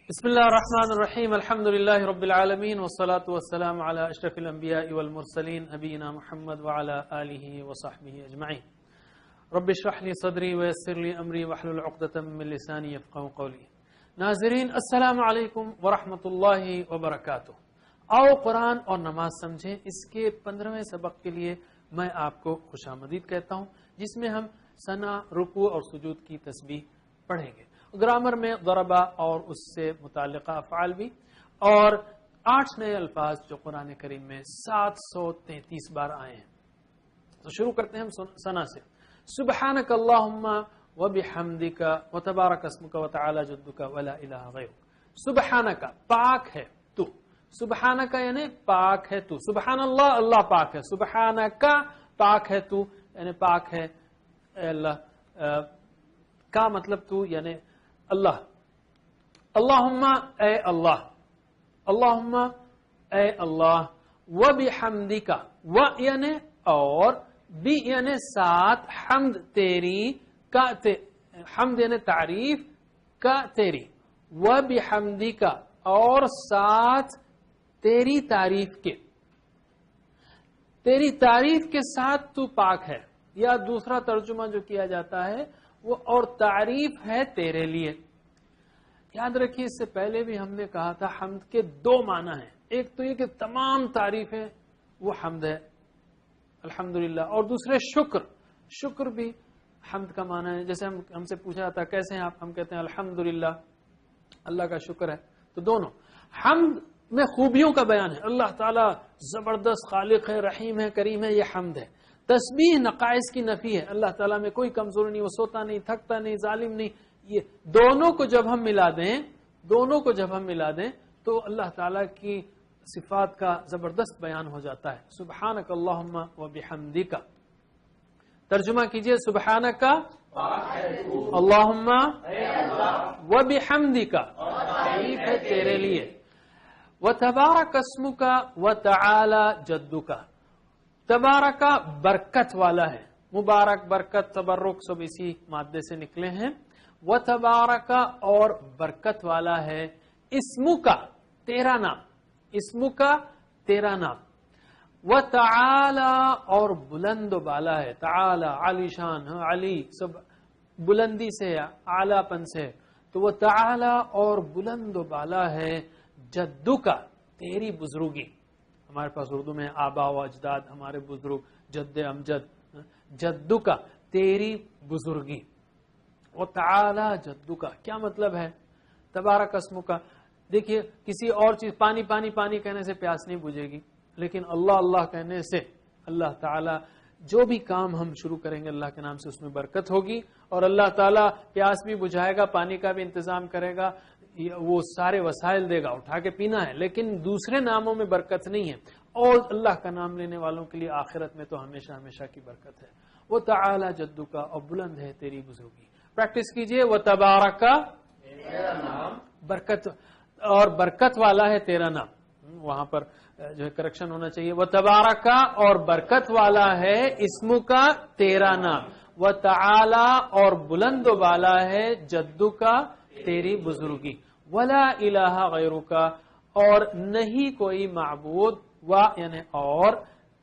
بسم اللہ الرحمن الرحیم الحمد للہ رب العالمین والصلاة والسلام علی اشرف الانبیاء والمرسلین نبینا محمد وعلی آلہ وصحبہ اجمعین رب اشرح لی صدری ویسر لی امری واحلل عقدۃ من لسانی یفقہوا قولی. ناظرین السلام علیکم ورحمۃ اللہ وبرکاتہ. آؤ قرآن اور نماز سمجھیں. اس کے 15ویں سبق کے لیے میں آپ کو خوش آمدید کہتا ہوں، جس میں ہم ثنا، رکوع اور سجود کی تسبیح پڑھیں گے. گرامر میں ضربہ اور اس سے متعلقہ افعال بھی، اور 8 نئے الفاظ جو قرآن کریم میں 733 بار آئے ہیں. تو شروع کرتے ہیں ہم ثنا سے. سبحانک اللہم وبحمدک وتبارک اسمک وتعالی جدک ولا الہ غیرک. سبحانک پاک ہے تو، سبحانک یعنی پاک ہے تو. سبحان اللہ، اللہ پاک ہے. سبحانک پاک ہے تو یعنی پاک ہے اللہ کا مطلب تو یعنی اللہ. اللہم اے اللہ، اللہم اے اللہ. وبحمدک، و یعنی اور، بی یعنی ساتھ، حمد تیری، کا حمد یعنی تعریف، کا تیری. وبحمدک اور ساتھ تیری تعریف کے، تیری تعریف کے ساتھ تو پاک ہے. یا دوسرا ترجمہ جو کیا جاتا ہے وہ اور تعریف ہے تیرے لیے. یاد رکھیے اس سے پہلے بھی ہم نے کہا تھا حمد کے 2 معنی ہیں. ایک تو یہ کہ تمام تعریفیں وہ حمد ہے الحمدللہ، اور دوسرے شکر. شکر بھی حمد کا معنی ہے. جیسے ہم سے پوچھا تھا کیسے ہیں آپ، ہم کہتے ہیں الحمدللہ، اللہ کا شکر ہے. تو دونوں حمد میں خوبیوں کا بیان ہے. اللہ تعالیٰ زبردست خالق ہے، رحیم ہے، کریم ہے، یہ حمد ہے. تسبیح نقائص کی نفی ہے. اللہ تعالیٰ میں کوئی کمزوری نہیں، وہ سوتا نہیں، تھکتا نہیں، ظالم نہیں. یہ دونوں کو جب ہم ملا دیں، دونوں کو جب ہم ملا دیں تو اللہ تعالیٰ کی صفات کا زبردست بیان ہو جاتا ہے. سبحانک اللہم وبحمدک. ترجمہ کیجئے. سبحانک اللہم وبحمدک، تعریف ہے تیرے لیے. وتبارک اسمک وتعالی جدک. تبارک برکت والا ہے. مبارک، برکت، تبرک سب اسی مادے سے نکلے ہیں. وتبارک اور برکت والا ہے. اسمک تیرا نام، اسمک تیرا نام. وتعالی اور بلند و بالا ہے. تعالی علی شان، علی سب بلندی سے، اعلی پن سے. تو وہ تعالی اور بلند و بالا ہے. جدک تیری بزرگی. ہمارے پاس اردو میں آبا و اجداد، ہمارے بزرگ، جد امجد. جدک تیری بزرگی. وتعالی جدک کیا مطلب ہے؟ تبارک اسمک. دیکھیے کسی اور چیز، پانی پانی پانی کہنے سے پیاس نہیں بجھے گی، لیکن اللہ اللہ کہنے سے اللہ تعالی جو بھی کام ہم شروع کریں گے اللہ کے نام سے اس میں برکت ہوگی. اور اللہ تعالیٰ پیاس بھی بجھائے گا، پانی کا بھی انتظام کرے گا، وہ سارے وسائل دے گا، اٹھا کے پینا ہے. لیکن دوسرے ناموں میں برکت نہیں ہے. اور اللہ کا نام لینے والوں کے لیے آخرت میں تو ہمیشہ ہمیشہ کی برکت ہے. وہ تعالی جدک اور بلند ہے تیری بزرگی. پریکٹس کیجئے. وہ تبارک برکت، اور برکت والا ہے تیرا نام. وہاں پر جو ہے کریکشن ہونا چاہیے. وہ تبارک اور برکت والا ہے اسمک تیرا نام. وہ تعالی اور بلند و بالا ہے جدک تیری بزرگی. ولا الہ غیرک اور نہیں کوئی معبود، و یعنی اور،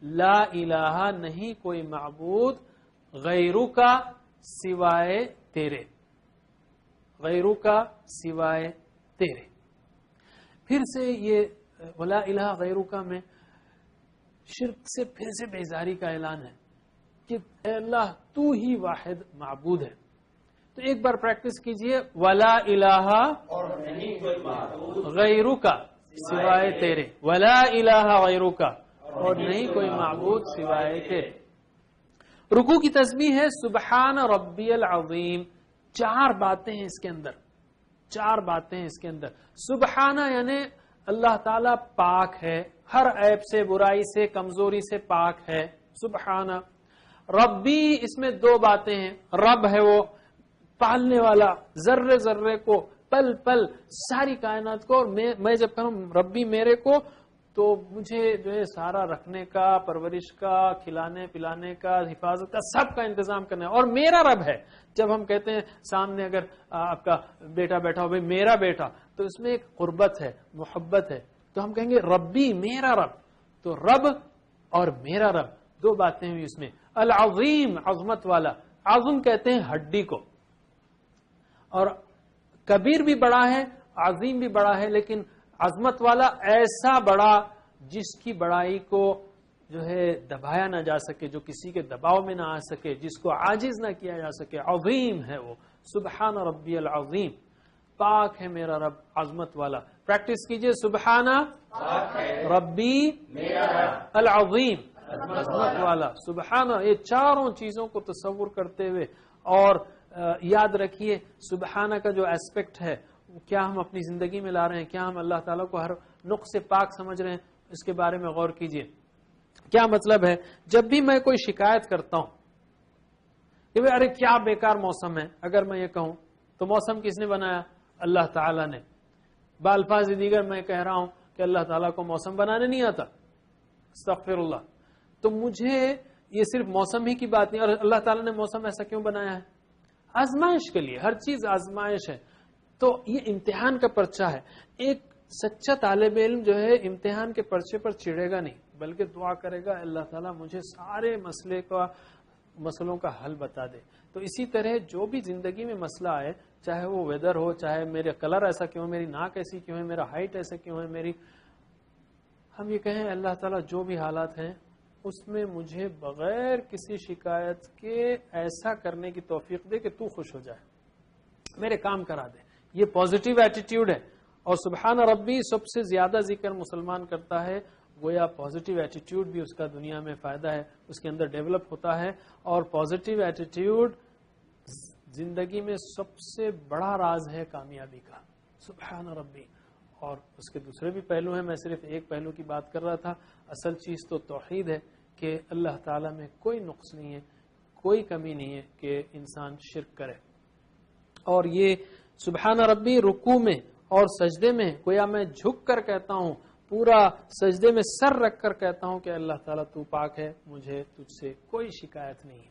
لا الہ نہیں کوئی معبود، غیرک سوائے تیرے، غیرک سوائے تیرے. پھر سے یہ ولا الہ غیرک میں شرک سے پھر سے بیزاری کا اعلان ہے کہ اے اللہ تو ہی واحد معبود ہے. تو ایک بار پریکٹس کیجئے. ولا الہ غیرک سوائے تیرے. ولا الہ غیرک اور نہیں کوئی معبود سوائے تیرے. رکوع کی تسبیح ہے سبحان ربی العظیم. 4 باتیں ہیں اس کے اندر، 4 باتیں ہیں اس کے اندر. سبحانہ یعنی اللہ تعالیٰ پاک ہے، ہر عیب سے، برائی سے، کمزوری سے پاک ہے. سبحانہ. ربی اس میں 2 باتیں ہیں. رب ہے وہ پالنے والا، ذرے ذرے کو، پل پل ساری کائنات کو. اور میں جب کہوں ربی میرے کو، تو مجھے جو ہے سارا رکھنے کا، پرورش کا، کھلانے پلانے کا، حفاظت کا، سب کا انتظام کرنا ہے، اور میرا رب ہے. جب ہم کہتے ہیں سامنے اگر آپ کا بیٹا بیٹھا ہو، بھائی میرا بیٹا، تو اس میں ایک قربت ہے، محبت ہے. تو ہم کہیں گے ربی، میرا رب. تو رب اور میرا رب دو باتیں ہوئی اس میں. العظیم، عظمت والا. عظم کہتے ہیں ہڈی کو، اور کبیر بھی بڑا ہے، عظیم بھی بڑا ہے، لیکن عظمت والا ایسا بڑا جس کی بڑائی کو جو ہے دبایا نہ جا سکے، جو کسی کے دباؤ میں نہ آ سکے، جس کو عاجز نہ کیا جا سکے. عظیم ہے وہ. سبحان ربی العظیم. پاک ہے میرا رب عظمت والا. پریکٹس کیجئے. سبحان ربی العظیم، عظمت والا. سبحان، یہ چاروں چیزوں کو تصور کرتے ہوئے، اور یاد رکھیے سبحانہ کا جو ایسپیکٹ ہے، کیا ہم اپنی زندگی میں لا رہے ہیں، کیا ہم اللہ تعالیٰ کو ہر نقص سے پاک سمجھ رہے ہیں، اس کے بارے میں غور کیجئے. کیا مطلب ہے؟ جب بھی میں کوئی شکایت کرتا ہوں کہ ارے کیا بیکار موسم ہے، اگر میں یہ کہوں تو موسم کس نے بنایا؟ اللہ تعالیٰ نے. بالفاظ دیگر میں کہہ رہا ہوں کہ اللہ تعالیٰ کو موسم بنانے نہیں آتا، استغفر اللہ. تو مجھے یہ صرف موسم ہی کی بات نہیں، اور اللہ تعالیٰ نے موسم ایسا کیوں بنایا ہے؟ آزمائش کے لیے. ہر چیز آزمائش ہے. تو یہ امتحان کا پرچہ ہے. ایک سچا طالب علم جو ہے امتحان کے پرچے پر چڑھے گا نہیں، بلکہ دعا کرے گا اللہ تعالیٰ مجھے سارے مسئلوں کا حل بتا دے. تو اسی طرح جو بھی زندگی میں مسئلہ آئے، چاہے وہ ویدر ہو، چاہے میرے کلر ایسا کیوں ہے، میری ناک ایسی کیوں ہے، میرا ہائٹ ایسا کیوں ہے، ہم یہ کہیں اللہ تعالیٰ جو بھی حالات ہیں اس میں مجھے بغیر کسی شکایت کے ایسا کرنے کی توفیق دے کہ تو خوش ہو جائے، میرے کام کرا دے. یہ پازیٹیو ایٹیٹیوڈ ہے. اور سبحان ربی سب سے زیادہ ذکر مسلمان کرتا ہے، گویا پازیٹیو ایٹیٹیوڈ بھی اس کا دنیا میں فائدہ ہے، اس کے اندر ڈیولپ ہوتا ہے. اور پازیٹیو ایٹیٹیوڈ زندگی میں سب سے بڑا راز ہے کامیابی کا. سبحان ربی. اور اس کے دوسرے بھی پہلو ہیں، میں صرف ایک پہلو کی بات کر رہا تھا. اصل چیز تو توحید ہے کہ اللہ تعالیٰ میں کوئی نقص نہیں ہے، کوئی کمی نہیں ہے کہ انسان شرک کرے. اور یہ سبحان ربی رکوع میں اور سجدے میں گویا میں جھک کر کہتا ہوں، پورا سجدے میں سر رکھ کر کہتا ہوں کہ اللہ تعالیٰ تو پاک ہے، مجھے تجھ سے کوئی شکایت نہیں ہے.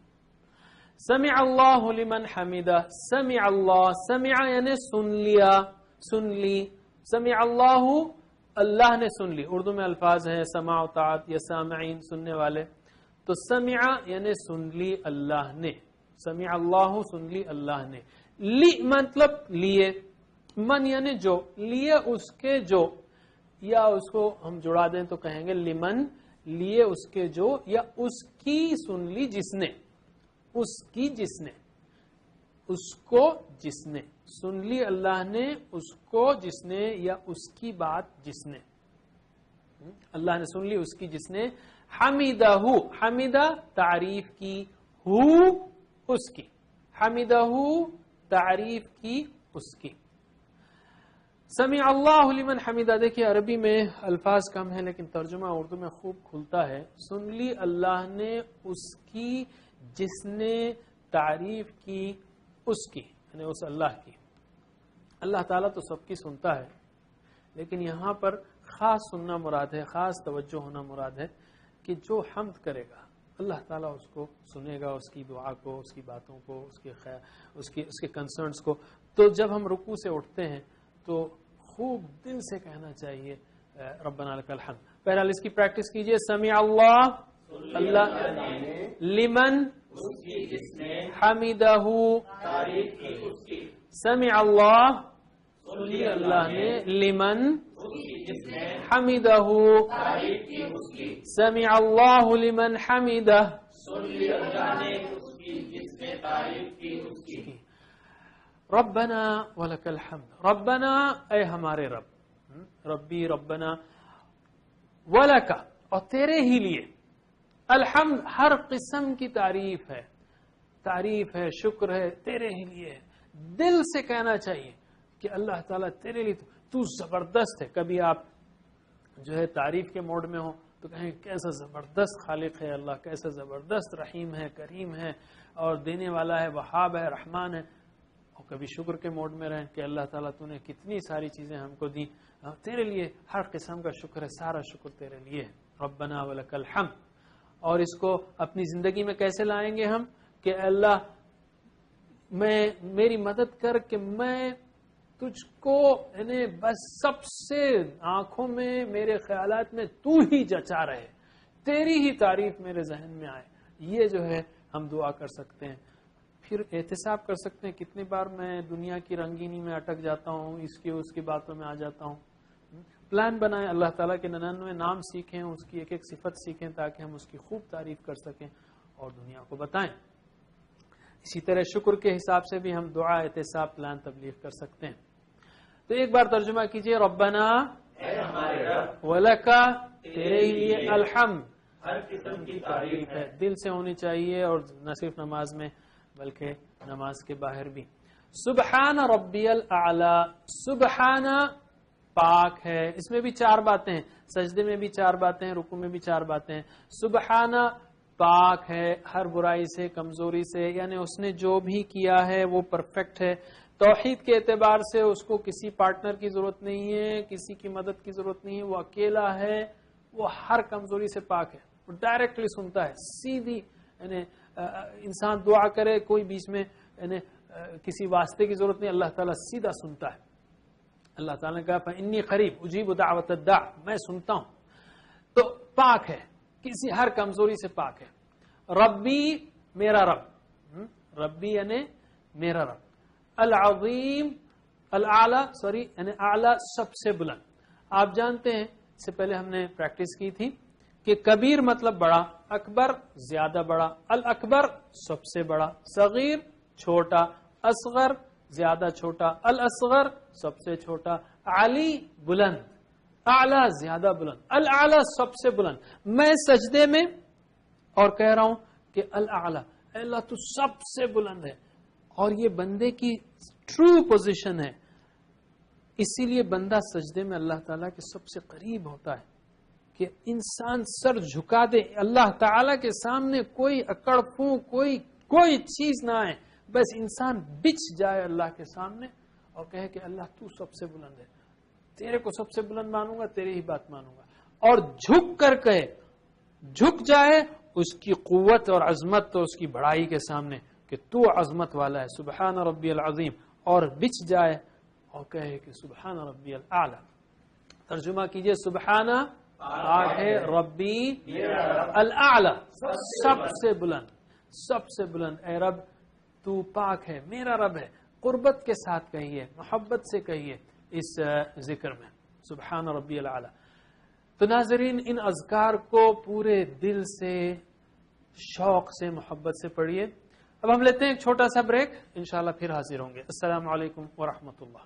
سمع اللہ لمن حمیدہ. سمع اللہ، سمع یعنی سن لیا، سن لی. سمع اللہ، اللہ نے سن لی. اردو میں الفاظ ہیں سماع و طاعت یا سامعین، سننے والے. تو سمع یعنی سن لی اللہ نے. سمع اللہ، سن لی اللہ نے. لی مطلب لیے، من یعنی جو، لیے اس کے جو، یا اس کو ہم جڑا دیں تو کہیں گے لمن، لیے اس کے جو، یا اس کی سن لی جس نے، اس کی جس نے، اس کو جس نے. سن لی اللہ نے اس کو جس نے، یا اس کی بات جس نے. اللہ نے سن لی اس کی جس نے. حمیدہ، حمیدہ تعریف کی، ہو اس کی. حمیدہ تعریف کی اس کی. سمع اللہ لمن حمیدہ. دیکھیے عربی میں الفاظ کم ہیں لیکن ترجمہ اردو میں خوب کھلتا ہے. سن لی اللہ نے اس کی جس نے تعریف کی اس کی، یعنی اس اللہ کی. اللہ تعالیٰ تو سب کی سنتا ہے، لیکن یہاں پر خاص سننا مراد ہے، خاص توجہ ہونا مراد ہے کہ جو حمد کرے گا اللہ تعالیٰ اس کو سنے گا، اس کی دعا کو، اس کی باتوں کو، اس کے کنسرنز کو. تو جب ہم رکوع سے اٹھتے ہیں تو خوب دل سے کہنا چاہیے ربنا لک الحمد. بہرحال اس کی پریکٹس کیجئے. سمع اللہ، اللہ لمن حمیدہ، سمع اللہ، سنی اللہ نے، لمن حمیدہ، سمع اللہ لمن حمیدہ. ربنا ولک الحمد. ربنا اے ہمارے رب، ربی ربنا، ولک اور تیرے ہی لیے، الحمد ہر قسم کی تعریف ہے، تعریف ہے، شکر ہے، تیرے ہی لیے. دل سے کہنا چاہیے کہ اللہ تعالیٰ تیرے لیے تو زبردست ہے. کبھی آپ جو ہے تعریف کے موڈ میں ہو تو کہیں کیسا زبردست خالق ہے اللہ، کیسا زبردست رحیم ہے، کریم ہے، اور دینے والا ہے، وہاب ہے، رحمان ہے. اور کبھی شکر کے موڈ میں رہیں کہ اللہ تعالیٰ تو نے کتنی ساری چیزیں ہم کو دی، تیرے لیے ہر قسم کا شکر ہے، سارا شکر تیرے لیے ہے، ربنا ولک الحمد۔ اور اس کو اپنی زندگی میں کیسے لائیں گے ہم کہ اللہ میری مدد کر کہ میں تجھ کو یعنی بس سب سے آنکھوں میں میرے خیالات میں تو ہی جچا رہے، تیری ہی تعریف میرے ذہن میں آئے، یہ جو ہے ہم دعا کر سکتے ہیں۔ پھر احتساب کر سکتے ہیں کتنی بار میں دنیا کی رنگینی میں اٹک جاتا ہوں، اس کی باتوں میں آ جاتا ہوں۔ پلان بنائیں، اللہ تعالیٰ کے 99 نام سیکھیں، اس کی ایک ایک صفت سیکھیں تاکہ ہم اس کی خوب تعریف کر سکیں اور دنیا کو بتائیں۔ اسی طرح شکر کے حساب سے بھی ہم دعا، احتساب، پلان تبلیغ کر سکتے ہیں۔ تو ایک بار ترجمہ کیجئے، ربنا ولکا، تیرے ہی لیے الحمد، ہر قسم کی تعریف ہے، دل سے ہونی چاہیے اور نہ صرف نماز میں بلکہ نماز کے باہر بھی۔ سبحان ربی الاعلی، سبحان پاک ہے، اس میں بھی 4 باتیں ہیں، سجدے میں بھی 4 باتیں ہیں، رکوع میں بھی 4 باتیں ہیں۔ سبحان پاک ہے ہر برائی سے، کمزوری سے، یعنی اس نے جو بھی کیا ہے وہ پرفیکٹ ہے۔ توحید کے اعتبار سے اس کو کسی پارٹنر کی ضرورت نہیں ہے، کسی کی مدد کی ضرورت نہیں ہے، وہ اکیلا ہے، وہ ہر کمزوری سے پاک ہے، وہ ڈائریکٹلی سنتا ہے، سیدھی، یعنی انسان دعا کرے کوئی بیچ میں یعنی کسی واسطے کی ضرورت نہیں، اللہ تعالیٰ سیدھا سنتا ہے۔ اللہ تعالیٰ نے کہا فإنی قریب اجیب دعوت الداع، میں سنتا ہوں، تو پاک ہے، کسی ہر کمزوری سے پاک ہے۔ ربی میرا رب، ربی یعنی میرا رب، العظیم الاعلی یعنی اعلی سب سے بلند۔ آپ جانتے ہیں اس سے پہلے ہم نے پریکٹس کی تھی کہ کبیر مطلب بڑا، اکبر زیادہ بڑا، الاکبر سب سے بڑا، صغیر چھوٹا، اصغر زیادہ چھوٹا، الاصغر سب سے چھوٹا، علی بلند، اعلی زیادہ بلند، الاعلی سب سے بلند۔ میں سجدے میں اور کہہ رہا ہوں کہ الاعلی، اللہ تو سب سے بلند ہے، اور یہ بندے کی ٹرو پوزیشن ہے، اسی لیے بندہ سجدے میں اللہ تعالیٰ کے سب سے قریب ہوتا ہے کہ انسان سر جھکا دے، اللہ تعالیٰ کے سامنے کوئی اکڑ پھو، کوئی چیز نہ آئے، بس انسان بچ جائے اللہ کے سامنے اور کہے کہ اللہ تو سب سے بلند ہے، تیرے کو سب سے بلند مانوں گا، تیری ہی بات مانوں گا، اور جھک کر کہے، جھک جائے اس کی قوت اور عظمت اور اس کی بڑائی کے سامنے کہ تو عظمت والا ہے، سبحان ربی العظیم، اور بچ جائے اور کہے کہ سبحان ربی الاعلی۔ ترجمہ کیجئے، سبحان پاک ہے، ربی الاعلی سب سے بلند، سب سے بلند، اے رب تو پاک ہے، میرا رب ہے۔ قربت کے ساتھ کہیے، محبت سے کہیے اس ذکر میں، سبحان ربی الاعلی۔ تو ناظرین، ان اذکار کو پورے دل سے، شوق سے، محبت سے پڑھیے۔ اب ہم لیتے ہیں ایک چھوٹا سا بریک، انشاءاللہ پھر حاضر ہوں گے۔ السلام علیکم ورحمۃ اللہ۔